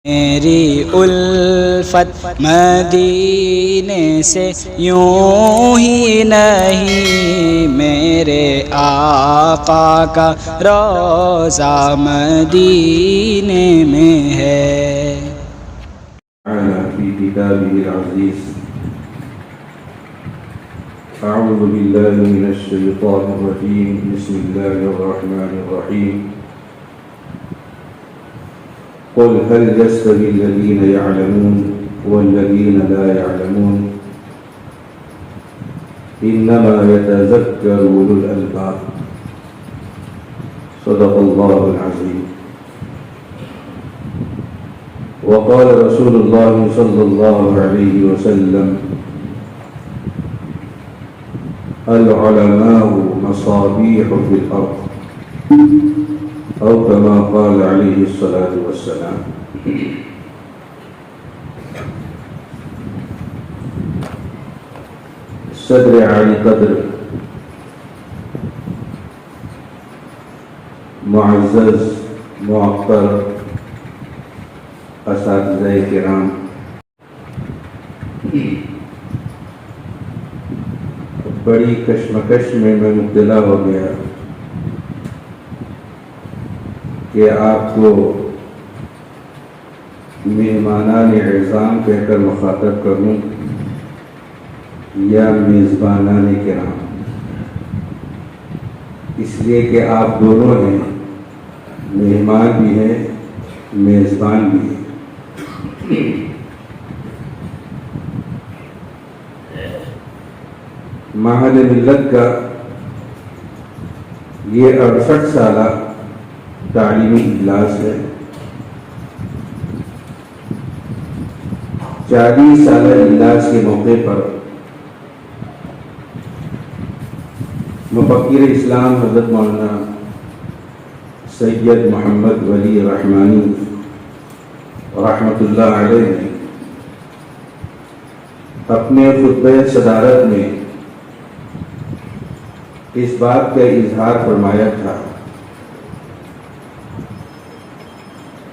میری الفت مدینے سے یوں ہی نہیں، میرے آقا کا روضہ مدینے میں ہے۔ في كتابه العزيز. أعوذ بالله من الشيطان الرجيم. بسم الله الرحمن الرحيم. قل هل يستوي الذين يعلمون والذين لا يعلمون إنما يتذكر أولو الألباب. صدق الله العظيم. وقال رسول الله صلى الله عليه وسلم: العلماء مصابيح في الأرض، أو كما قال عليه الصلاة والسلام. صدر علی قدر، معزز معطر اساتذہ کرام، بڑی کشمکش میں مبتلا ہو گیا کہ آپ کو مہمانان اعظام کہہ کر مخاطب کروں یا میزبانان کرام، اس لیے کہ آپ دونوں ہیں، مہمان بھی ہیں میزبان بھی ہیں۔ معہد ملت کا یہ 68 سالہ تعلیمی اجلاس ہے۔ 40 سالہ اجلاس کے موقع پر مفکر اسلام حضرت مولانا سید محمد ولی رحمانی رحمۃ اللہ علیہ نے اپنے خطبہ صدارت میں اس بات کا اظہار فرمایا تھا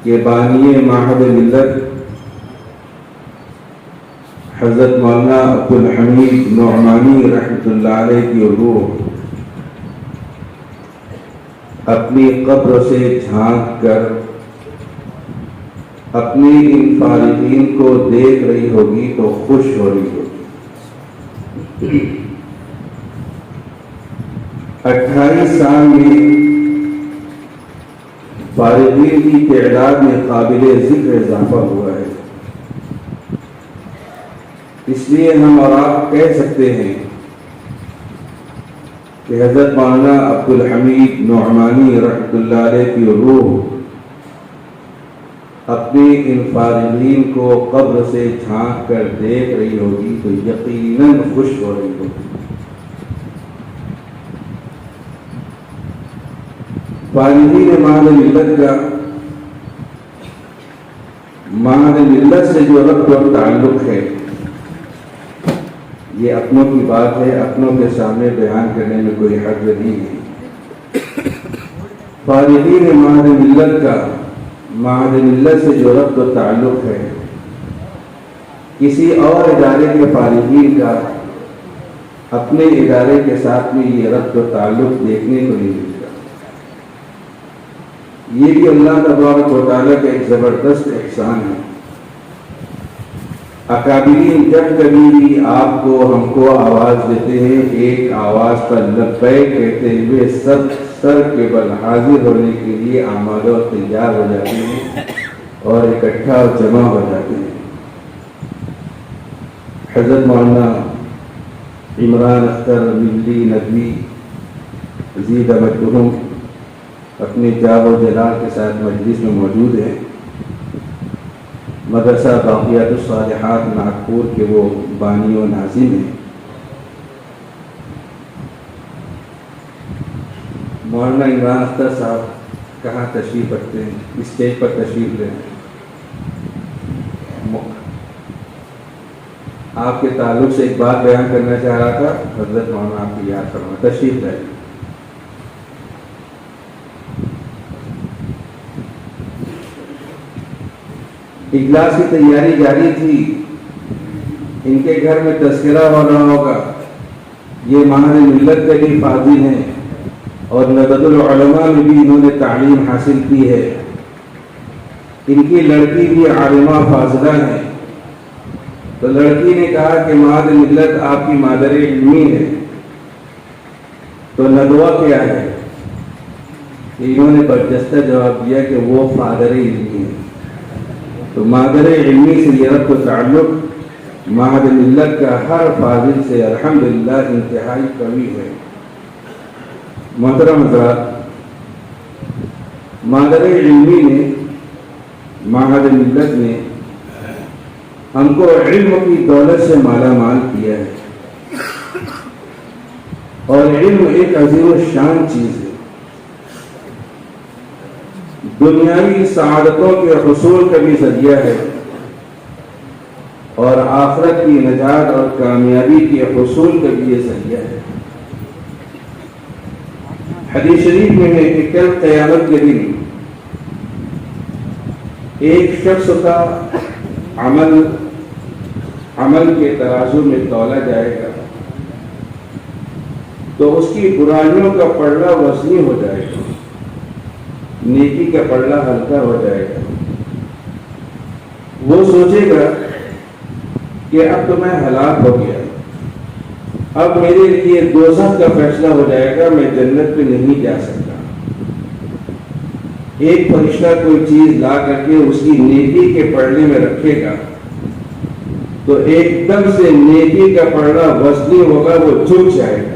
کہ بانی معہد ملت حضرت مولانا عبدالحمید نعمانی رحمۃ اللہ علیہ کی روح اپنی قبر سے جھانک کر اپنی ان فارغین کو دیکھ رہی ہوگی تو خوش ہو رہی ہوگی۔ 28 سال میں فارغین کی تعداد میں قابل ذکر اضافہ ہوا ہے۔ اس لیے ہم اور آپ کہہ سکتے ہیں کہ حضرت مولانا عبدالحمید نعمانی رحمۃ اللہ علیہ کی روح اپنے ان فارغین کو قبر سے جھانک کر دیکھ رہی ہوگی تو یقیناً خوش ہو رہی ہوگی۔ فارغین معہد ملت کا معہد ملت سے جو ربط اور تعلق ہے یہ اپنوں کی بات ہے، اپنوں کے سامنے بیان کرنے میں کوئی حرج نہیں ہے۔ فارغین معہد ملت کا معہد ملت سے جو ربط و تعلق ہے کسی اور ادارے کے فارغین کا اپنے ادارے کے ساتھ میں یہ ربط و تعلق دیکھنے کو نہیں ملتا۔ یہ بھی اللہ تبارک و تعالیٰ کا ایک زبردست احسان ہے۔ اکابرین جب کبھی بھی آپ کو ہم کو آواز دیتے ہیں، ایک آواز پر لبیک کہتے ہوئے سب سر کے بل حاضر ہونے کے لیے آمادہ اور تیار ہو جاتے ہیں اور اکٹھا اور جمع ہو جاتے ہیں۔ حضرت مولانا عمران اختر ملی ندوی عزیز امدہم اپنے جاب و جلال کے ساتھ مجلس میں موجود ہیں۔ مدرسہ باقیات الصالحات ناگپور کے وہ بانی و ناظم ہیں۔ مولانا عمران اختر صاحب کہاں تشریف رکھتے ہیں؟ اسٹیج پر تشریف لیں۔ آپ کے تعلق سے ایک بات بیان کرنا چاہ رہا تھا، حضرت مولانا آپ کی یاد فرما، تشریف لائیں۔ اجلاس کی تیاری جاری تھی، ان کے گھر میں تذکرہ ہو رہا ہوگا، یہ ماہر ملت کے بھی فاضل ہیں اور ندوۃ العلماء میں بھی انہوں نے تعلیم حاصل کی ہے، ان کی لڑکی بھی عالمہ فاضلہ ہے۔ تو لڑکی نے کہا کہ ماہر ملت آپ کی مادر علمی ہے، تو ندوہ کیا ہے؟ انہوں نے برجستہ جواب دیا کہ وہ فادر علمی ہے۔ تو مادر علمی سے یہ ربط و تعلق ماہر ملت کا ہر فاضل سے الحمدللہ انتہائی قوی ہے۔ محترم حضرات، مادر علمی نے، ماہر ملت نے ہم کو علم کی دولت سے مالا مال کیا ہے، اور علم ایک عظیم الشان چیز ہے، دنیاوی سعادتوں کے حصول کا بھی ذریعہ ہے اور آخرت کی نجات اور کامیابی کے حصول کا بھی یہ ذریعہ ہے۔ حدیث شریف میں ہے کہ کل قیامت کے دن ایک شخص کا عمل کے ترازو میں تولا جائے گا تو اس کی برائیوں کا پلڑا وزنی ہو جائے گا، نیکی کا پلڑا ہلکا ہو جائے گا۔ وہ سوچے گا کہ اب تو میں ہلاک ہو گیا، اب میرے لیے دوزخ کا فیصلہ ہو جائے گا، میں جنت پہ نہیں جا سکتا۔ ایک فرشتہ کوئی چیز لا کر کے اس کی نیکی کے پلڑے میں رکھے گا تو ایک دم سے نیکی کا پلڑا وزنی ہوگا، وہ جھک جائے گا،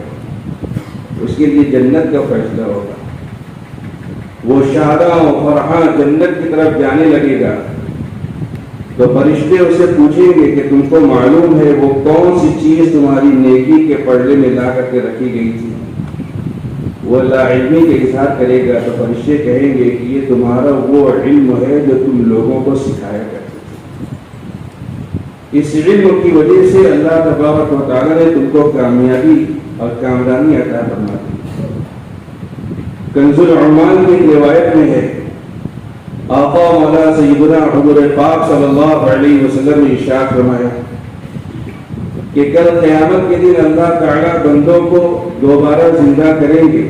اس کے لیے جنت کا فیصلہ ہوگا۔ وہ شاداں و فرحاں جنت کی طرف جانے لگے گا تو فرشتے اسے پوچھیں گے کہ تم کو معلوم ہے وہ کون سی چیز تمہاری نیکی کے پلڑے میں لا کر کے رکھی گئی تھی؟ وہ لا علمی کا اظہار کرے گا تو فرشتے کہیں گے کہ یہ تمہارا وہ علم ہے جو تم لوگوں کو سکھایا کرتے تھے، اس علم کی وجہ سے اللہ تبارک و تعالیٰ نے تم کو کامیابی اور کامرانی عطا فرما دی۔ کنز العمال کی ایک روایت میں ہے، آقا مولا سیدنا حضور پاک صلی اللہ علیہ وسلم نے ارشاد فرمایا کہ کل قیامت کے دن اللہ تعالیٰ بندوں کو دوبارہ زندہ کریں گے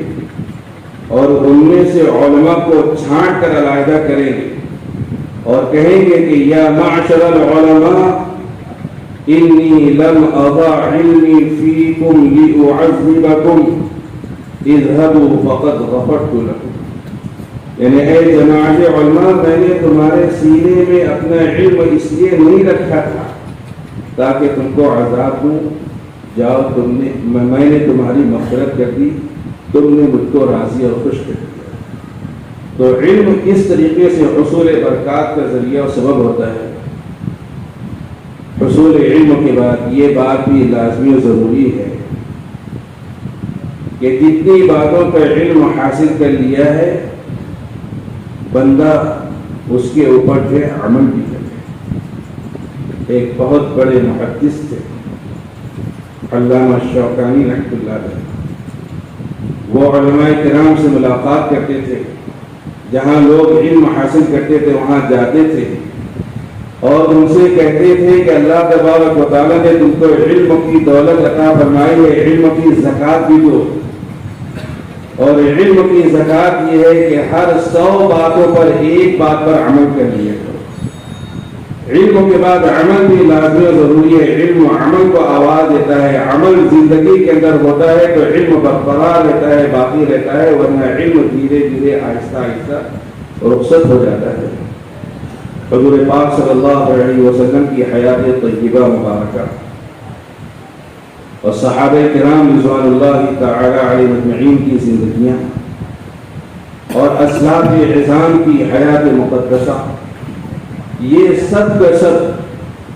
اور ان میں سے علماء کو چھانٹ کر علیحدہ کریں گے اور کہیں گے کہ یا معشر العلماء انی لم اضع علمی فیکم لأعذبکم اذهبوا فقد غفرت لكم، یعنی اے جماعت علماء، میں نے تمہارے سینے میں اپنا علم اس لیے نہیں رکھا تھا تاکہ تم کو عذاب دوں، جاؤ میں نے تمہاری مغفرت کر دی، تم نے مجھ کو راضی اور خوش کر دیا۔ تو علم اس طریقے سے حصول برکات کا ذریعہ اور سبب ہوتا ہے۔ حصول علم کے بعد یہ بات بھی لازمی و ضروری ہے کہ جتنی باتوں کا علم حاصل کر لیا ہے بندہ اس کے اوپر جو عمل بھی کرے۔ ایک بہت بڑے محدث تھے علامہ شوکانی رحمۃ اللہ علیہ، وہ علماء کرام سے ملاقات کرتے تھے، جہاں لوگ علم حاصل کرتے تھے وہاں جاتے تھے اور ان سے کہتے تھے کہ اللہ تبارک و تعالیٰ نے تم کو علم کی دولت عطا فرمائی ہے، علم کی زکوٰۃ بھی دو، اور علم کی زکوٰۃ یہ ہے کہ ہر 100 باتوں پر ایک بات پر عمل کر لیا کرو۔ علم کے بعد عمل بھی لازمی و ضروری ہے۔ علم عمل کو آواز دیتا ہے، عمل زندگی کے اندر ہوتا ہے تو علم برقرار رہتا ہے، باقی رہتا ہے، ورنہ علم دھیرے دھیرے آہستہ آہستہ رخصت ہو جاتا ہے۔ حضور پاک صلی اللہ علیہ وسلم کی حیات طیبہ مبارکہ اور صحابہ کرام رضوان اللہ تعالی علیہ مجمعین کی زندگیاں اور اسلاف اعظام کی حیات مقدسہ، یہ سب کا سب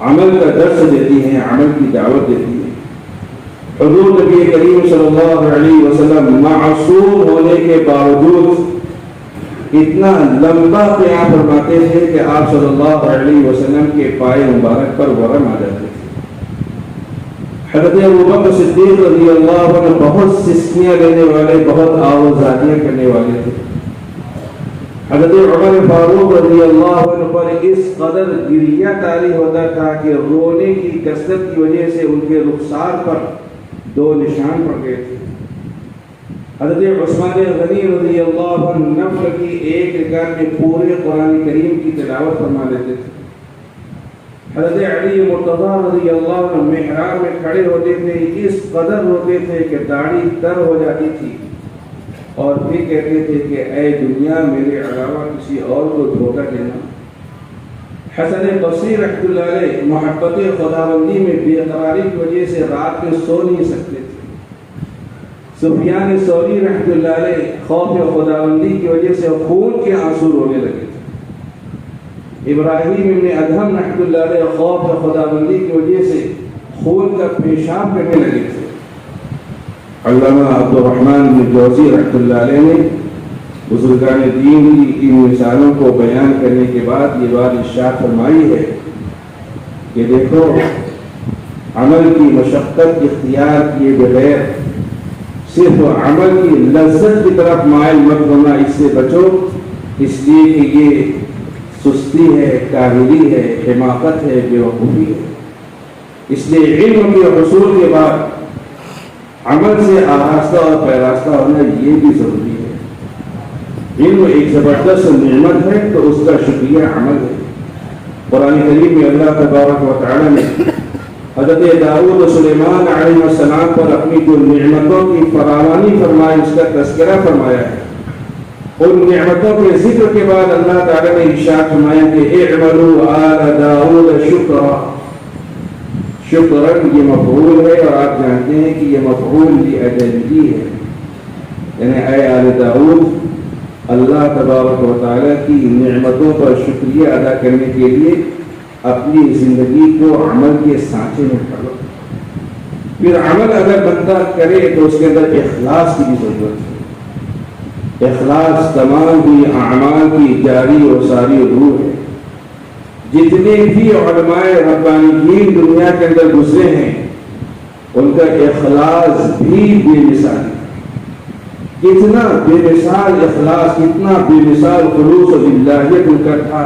عمل کا درس دیتی ہیں، عمل کی دعوت دیتی ہیں۔ حضور نبی کریم صلی اللہ علیہ وسلم معصوم ہونے کے باوجود اتنا لمبا قیام فرماتے تھے کہ آپ صلی اللہ علیہ وسلم کے پائے مبارک پر ورم آ جاتے تھے۔ حضرت ابوبکر صدیق رضی اللہ عنہ بہت سسکیاں لینے والے، بہت آوازادیاں کرنے والے تھے۔ حضرت عمر فاروق رضی اللہ عنہ پر اس قدر گریہ طاری ہوتا تھا کہ رونے کی کثرت کی وجہ سے ان کے رخسار پر 2 نشان پڑ گئے تھے۔ حضرت عثمان غنی رضی اللہ عنہ نفل کی 1 رکعت میں پورے قرآن کریم کی تلاوت فرما لیتے تھے۔ حضرت علی مرتضیٰ رضی اللہ عنہ محراب میں کھڑے ہوتے تھے، اس قدر روتے تھے کہ داڑھی تر ہو جاتی تھی، اور پھر کہتے تھے کہ اے دنیا میرے علاوہ کسی اور کو دھوکہ دینا۔ حسن بصری رحمۃ اللہ علیہ محبت خداوندی میں بے قراری کی وجہ سے رات میں سو نہیں سکتے تھے۔ سفیان ثوری رحمۃ اللہ علیہ خوف خداوندی کی وجہ سے خون کے آنسو رونے لگے تھے۔ ابراہیم ابن ادہم رحمۃ اللہ علیہ خوف خداوندی کی وجہ سے خون کا پیشاب کرنے لگے تھے۔ علامہ عبد الرحمن بن جوزی رحمۃ اللہ علیہ نے بزرگان دین کی ان مثالوں کو بیان کرنے کے بعد یہ بات ارشاد فرمائی ہے کہ دیکھو، عمل کی مشقت اختیار کیے بغیر صرف عمل کی لذت کی طرف مائل مت ہونا، اس سے بچو، اس لیے کہ یہ سستی ہے، کاہلی ہے، حماقت ہے، بے وقوفی ہے۔ اس لیے علم کے حصول کے بعد عمل سے آراستہ اور پیراستہ ہونا یہ بھی ضروری ہے۔ علم ایک زبردست نعمت ہے تو اس کا شکریہ عمل ہے۔ قرآن کریم میں اللہ تبارک و تعالی نے حضرت داؤد و سلیمان علیہ السلام پر اپنی جو نعمتوں کی فراوانی فرمائی اس کا تذکرہ فرمایا ہے۔ ان نعمتوں کے ذکر کے بعد اللہ تعالی نے ارشاد فرمایا کہ اعملوا آل داؤد شکرا۔ شکرن یہ مفعول ہے، اور آپ جانتے ہیں کہ یہ مفعول لأجلہ ہے، یعنی اے آل داؤد، اللہ تبارک و تعالیٰ کی نعمتوں پر شکریہ ادا کرنے کے لیے اپنی زندگی کو عمل کے سانچے میں ڈالو۔ پھر عمل اگر بندہ کرے تو اس کے اندر اخلاص کی بھی ضرورت ہے۔ اخلاص تمام بھی اعمال کی جاری و ساری روح ہے۔ جتنے بھی علماء ربانیین دنیا کے اندر گزرے ہیں ان کا اخلاص بھی بے مثال ہے۔ کتنا بے مثال اخلاص، کتنا بے مثال خلوص و للہیت ان کا تھا،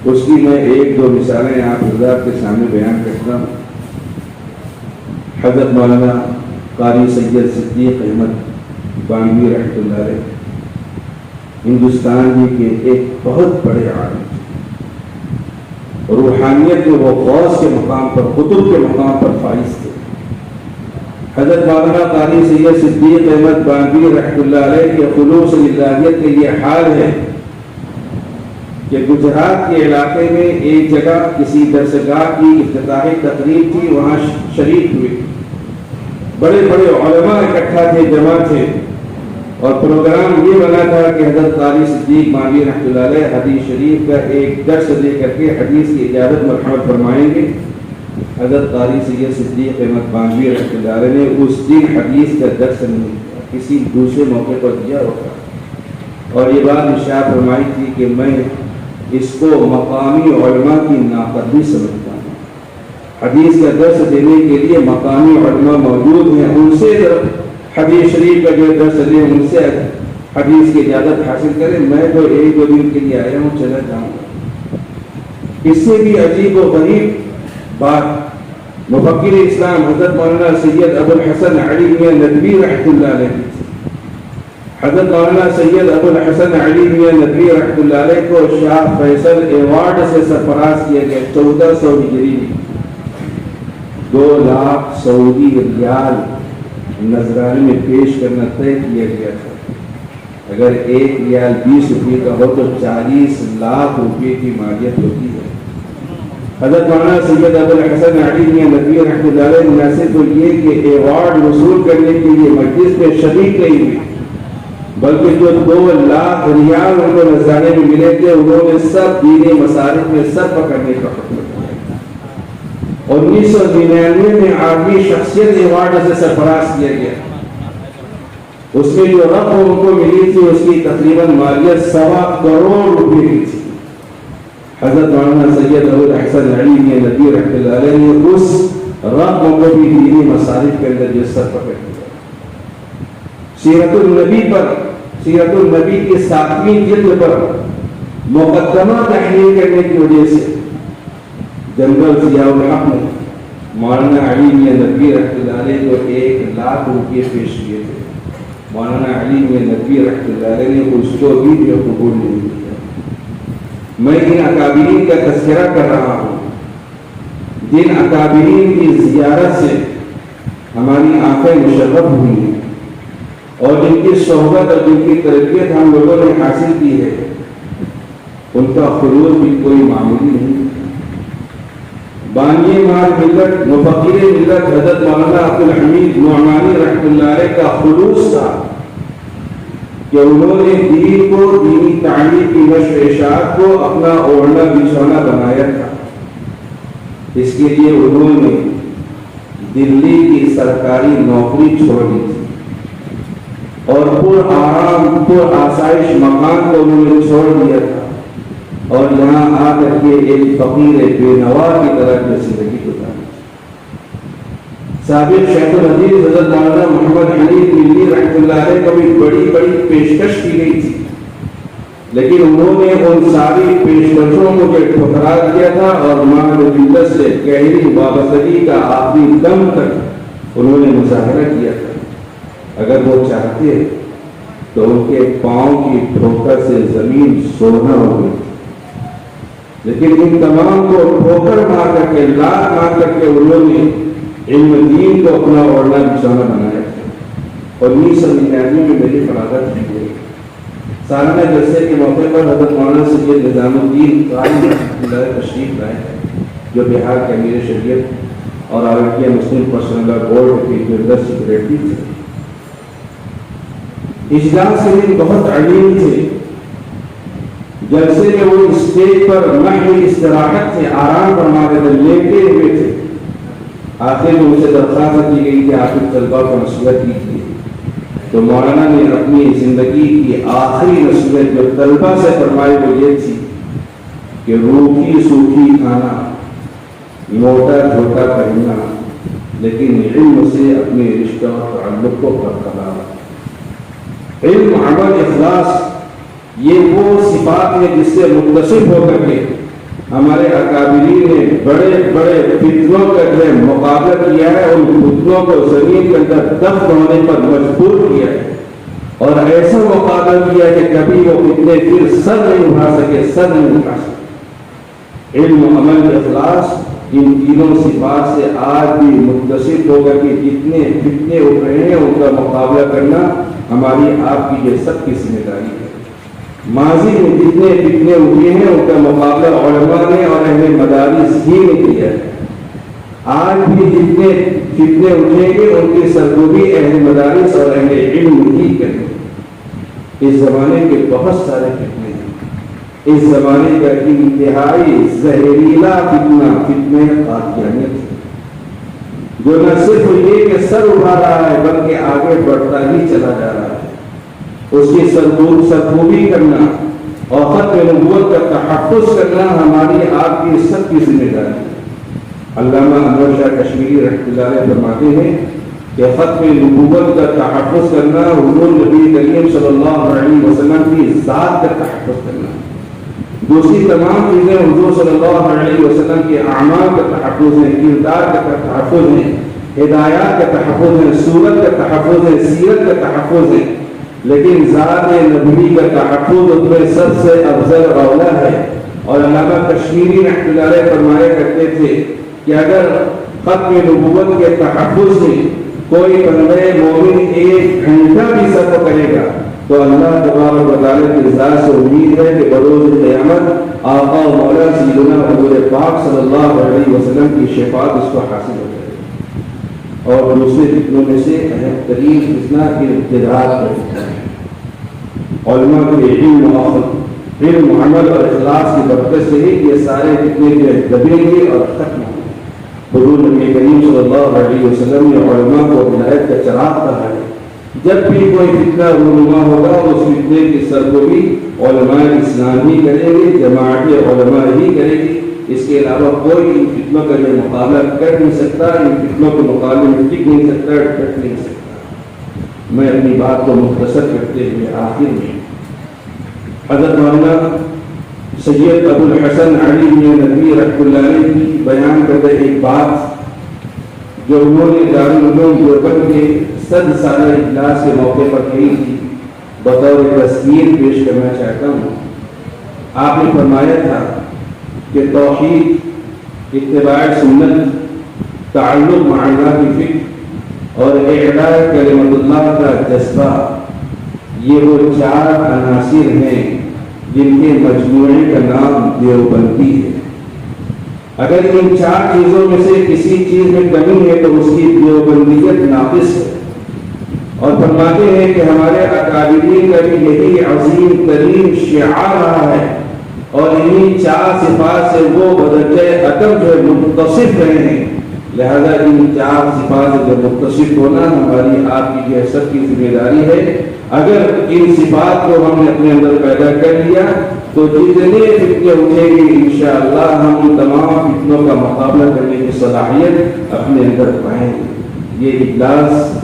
اس کی میں 1-2 مثالیں آپ حضرات کے سامنے بیان کرتا ہوں۔ حضرت مولانا قاری سید صدیق احمد بانوی رحمۃ اللہ علیہ ہندوستان کے ایک بہت بڑے عالم، روحانیت میں وہ غوث کے مقام پر، قطب کے مقام پر فائز تھے۔ حضرت مولانا قاری سید صدیق احمد بانوی رحمۃ اللہ علیہ کے خلوص الہیت کے یہ حال ہے کہ گجرات کے علاقے میں ایک جگہ کسی درسگاہ کی افتتاحی تقریب تھی، وہاں شریک ہوئے، بڑے بڑے علماء اکٹھا تھے، جمع تھے، اور پروگرام یہ بنا تھا کہ حضرت قاری صدیق بانوی رحمۃ اللہ علیہ حدیث شریف کا ایک درس دے کر کے حدیث کی اجازت مرحمت فرمائیں گے۔ حضرت قاری سید صدیق احمد بانوی رحمۃ اللہ علیہ نے اس دن حدیث کا درس نہیں دیا، کسی دوسرے موقع پر دیا ہوگا، اور یہ بات ارشاد فرمائی تھی کہ میں اس کو مقامی علماء کی ناقدری سمجھتا ہوں۔ حدیث کا درس دینے کے لیے مقامی علماء موجود ہیں، ان سے حدیث شریف کا جو درس دیں، ان سے حدیث کی اجازت حاصل کریں، میں تو 1-2 دن کے لیے آیا ہوں، چلا جاؤں گا۔ اس سے بھی عجیب و غریب بات مفکر اسلام حضرت مولانا سید ابو الحسن علی میاں ندوی رحمۃ اللہ علیہ کی تھی۔ حضرت مولانا سید ابو الحسن علی میاں ندوی رحمۃ اللہ علیہ کو شاہ فیصل ایوارڈ سے سرفراز کیا گیا 1400 ہجری میں۔ 2 لاکھ سعودی ریال نذرانے میں پیش کرنا طے کیا گیا تھا۔ اگر 1 ریال 20 روپے کا ہو تو 40 لاکھ روپے کی مالیت ہوتی ہے۔ حضرت مولانا سید ابو الحسن علی میاں ندوی رحمۃ اللہ علیہ نہ صرف یہ کہ ایوارڈ وصول کرنے کے لیے مجلس میں شریک نہیں ہوئے، بلکہ جو 2 لاکھ ریال ان کو نذرانے میں ملے تھے انہوں نے سب دینی مصارف میں سر پکڑنے کا حکم دیا۔ 1999 میں عالمی شخصیت ایوارڈ سے سرفراز کیا گیا۔ اس میں جو رقم ان کو ملی تھی اس کی تقریباً مالیت 1.25 کروڑ روپے کی تھی۔ حضرت مولانا سید ابو الحسن علی میاں ندوی رحمۃ اللہ علیہ نے اس رقم کو بھی دینی مصارف کے اندر جو سر پکڑ دیا۔ سیرت النبی پر سیرت النبی کی 7ویں جلد پر مقدمہ تحریر کرنے کی وجہ سے جنرل ضیاء الحق نے مولانا علی میاں ندوی رحمۃ اللہ علیہ کو 1,00,000 روپئے پیش کیے تھے. مولانا علی میاں ندوی رحمۃ اللہ علیہ نے اس کو بھی جو قبول نہیں کیا. میں ان اکابرین کا تذکرہ کر رہا ہوں جن اکابرین کی زیارت سے ہماری آنکھیں مشرف ہوئی ہیں اور جن کی صحبت اور جن کی تربیت ہم لوگوں نے حاصل کی ہے. ان کا خلوص بھی کوئی معمولی نہیں. بانی مال ملت مفکر ملت حضرت مولانا عبدالحمید نعمانی رحمۃ اللہ علیہ کا خلوص تھا کہ انہوں نے دین کو، دینی تعلیم کی نشر و اشاعت کو اپنا اوڑھنا بچھونا بنایا تھا. اس کے لیے انہوں نے دلی کی سرکاری نوکری چھوڑ دی تھی اور پر آرام پر آسائش مکان کو انہوں نے چھوڑ دیا تھا اور یہاں آ کر کے ایک فقیر بے نوا کی طرح کی زندگی گزاری. سابق شیخ الحدیث حضرت مولانا محمد حنیف ملی رحمۃ اللہ علیہ کو بھی بڑی بڑی پیشکش کی گئی تھی، لیکن انہوں نے ان ساری پیشکشوں کو ٹھکرا دیا تھا اور ماں ملت سے گہری وابستگی کا آخری دم تک انہوں نے مظاہرہ کیا تھا. اگر وہ چاہتے تو ان کے پاؤں کی ٹھوکر سے زمین سونا ہو گئی، لیکن ان تمام کو ٹھوکر مار کر کے، لات مار کر کے انہوں نے علم دین کو اپنا اوڑھنا بچھونا بنایا تھا. اور 1999 میں میری فراغت کی گئی. سالانہ جلسے کے موقع پر حضرت مولانا سید نظام الدین قائم تشریف لائے جو بہار کے امیر شریعت اور آل انڈیا مسلم پرسنل لا بورڈ کے جنرل سیکریٹری تھے. اجلاس سے بھی بہت علیم تھے. جلسے میں وہ اسٹیج پر محض استراحت سے آرام فرما رہے تھے، لیٹے ہوئے تھے. آخر میں ان سے درخواست کی گئی کہ آپ طلبا کو نصیحت کیجیے. تو مولانا نے اپنی زندگی کی آخری نصیحت جو طلبا سے فرمائی وہ یہ تھی کہ روکھی سوکھی کھانا، موٹا چھوٹا پہننا، لیکن علم سے اپنے رشتہ اور تعلق کو برقرار. علم، عمل، اخلاص یہ وہ صفات ہیں جس سے متصف ہو کر کے ہمارے اکابرین نے بڑے بڑے فتنوں کا جو ہے مقابلہ کیا ہے، ان فتنوں کو زمین کے اندر دفن ہونے پر مجبور کیا ہے اور ایسا مقابلہ کیا کہ کبھی وہ فتنے پھر سر نہیں اٹھا سکے، سر نہیں اٹھا سکے. علم، عمل، اخلاص ان تینوں صفات سے آج بھی متصف ہو کر کے جتنے فتنے اٹھ رہے ہیں ان کا مقابلہ کرنا ہماری آپ کی یہ سب کی ذمہ داری ہے. ماضی میں جتنے فتنے اٹھے ہیں ان کا مقابلہ علماء نے اور اہل مدارس ہی نے کیا ہے. آج بھی جتنے فتنے اٹھیں گے ان کی سرگوبی اہل مدارس اور اہل علم ہی کریں. اس زمانے کے بہت سارے فتنے ہیں. اس زمانے کا انتہائی زہریلا فتنے قادیانیت ہے، جو نہ صرف یہ کہ سر اٹھا رہا ہے بلکہ آگے بڑھتا ہی چلا جا رہا ہے. اس کی سرخوبی کرنا اور ختم نبوت کا تحفظ کرنا ہماری آپ کی سب کی ذمہ داری ہے. علامہ انور شاہ کشمیری رحمۃ اللہ علیہ فرماتے ہیں کہ ختم نبوت کا تحفظ کرنا حضور نبی کریم صلی اللہ علیہ وسلم کی ذات کا تحفظ کرنا، دوسری تمام چیزیں حضور صلی اللہ علیہ وسلم کے اعمال کا تحفظ ہیں، کردار کا تحفظ ہے، ہدایات کا تحفظ ہے، سورت کا تحفظ ہے، سیرت کا تحفظ ہے. لیکن ذات نبوی کا تحفظ اس میں سب سے افضل اور اولا ہے. اور علامہ کشمیری رحمۃ اللہ علیہ فرمایا کرتے تھے کہ اگر ختم نبوت کے تحفظ میں کوئی بندہ مومن 1 گھنٹہ بھی صبر کرے گا تو اللہ تبارک و تعالیٰ کی ذات سے امید ہے کہ بروز قیامت آقا و مولا سیدنا حضور پاک صلی اللہ علیہ وسلم کی شفاعت اس کو حاصل ہو جائے. اور دوسرے فتنوں میں سے اہم ترین فتنہ کے ابتداء ہے. علماء کے علم، عمل اور اخلاص کی برکت سے ہی یہ سارے فتنے جو دبیں گے اور ختم ہوں گے. حضور نبی کریم صلی اللہ علیہ وسلم نے علماء کو ہدایت کا چراغ کہا ہے. جب بھی کوئی فتنہ رونما ہوگا اس فتنے کی سرگوبی علماء اسلام ہی کریں گے، جماعت علماء ہی کرے گی. اس کے علاوہ کوئی ان فتنوں کا جو مقابلہ کر نہیں سکتا، ان فتنوں کے مقابلے میں ٹک نہیں سکتا، ڈٹ نہیں سکتا. میں اپنی بات کو مختصر کرتے ہوئے آخر میں حضرت مولانا سید ابو الحسن علی بن ندوی رحمۃ اللہ علیہ کی بیان کردہ ایک بات جو انہوں نے دارالعلوم دیوبند کے 100 سالہ اجلاس کے موقع پر کہی تھی، بطور تذکیر پیش کرنا چاہتا ہوں۔ آپ نے فرمایا تھا کہ توحید، اتباع سنت، تعلق مع اللہ کی فکر اور اعلاء کلمت اللہ کا جذبہ، یہ وہ 4 عناصر ہیں جن کے مجموعے کا نام دیوبندی ہے۔ اگر ان 4 چیزوں میں سے کسی چیز میں کمی ہے تو اس کی دیوبندیت ناقص ہے۔ اور فرماتے ہیں کہ ہمارے اکابرین کا بھی یہی عظیم ترین شعار رہا ہے، اور انہی 4 صفات سے وہ بدرجہ عدم جو متصف رہے ہیں، لہذا ان 4 صفات سے جو متصف ہونا ہماری آپ کی جو سب کی ذمہ داری ہے۔ اگر ان صفات کو ہم نے اپنے اندر پیدا کر لیا تو جتنے فتنے اٹھیں گے انشاءاللہ ہم ان تمام فتنوں کا مقابلہ کرنے کی صلاحیت اپنے اندر پائیں گے۔ یہ اجلاس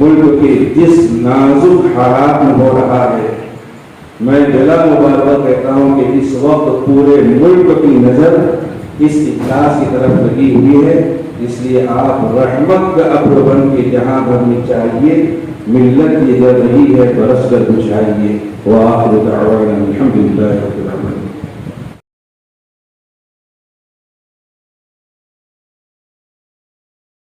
ملک کے جس نازک حالات میں ہو رہا ہے، میں بلا مبالغہ کہتا ہوں کہ اس وقت پورے ملک کی نظر اس اجلاس کی طرف لگی ہوئی ہے، اس لیے آپ رحمت کا ابر بن کے جہاں بھرنی چاہیے، ملت یہ جب رہی ہے برس کر بچھائیے۔ وآخر دعوانا الحمدللہ رب العالمین۔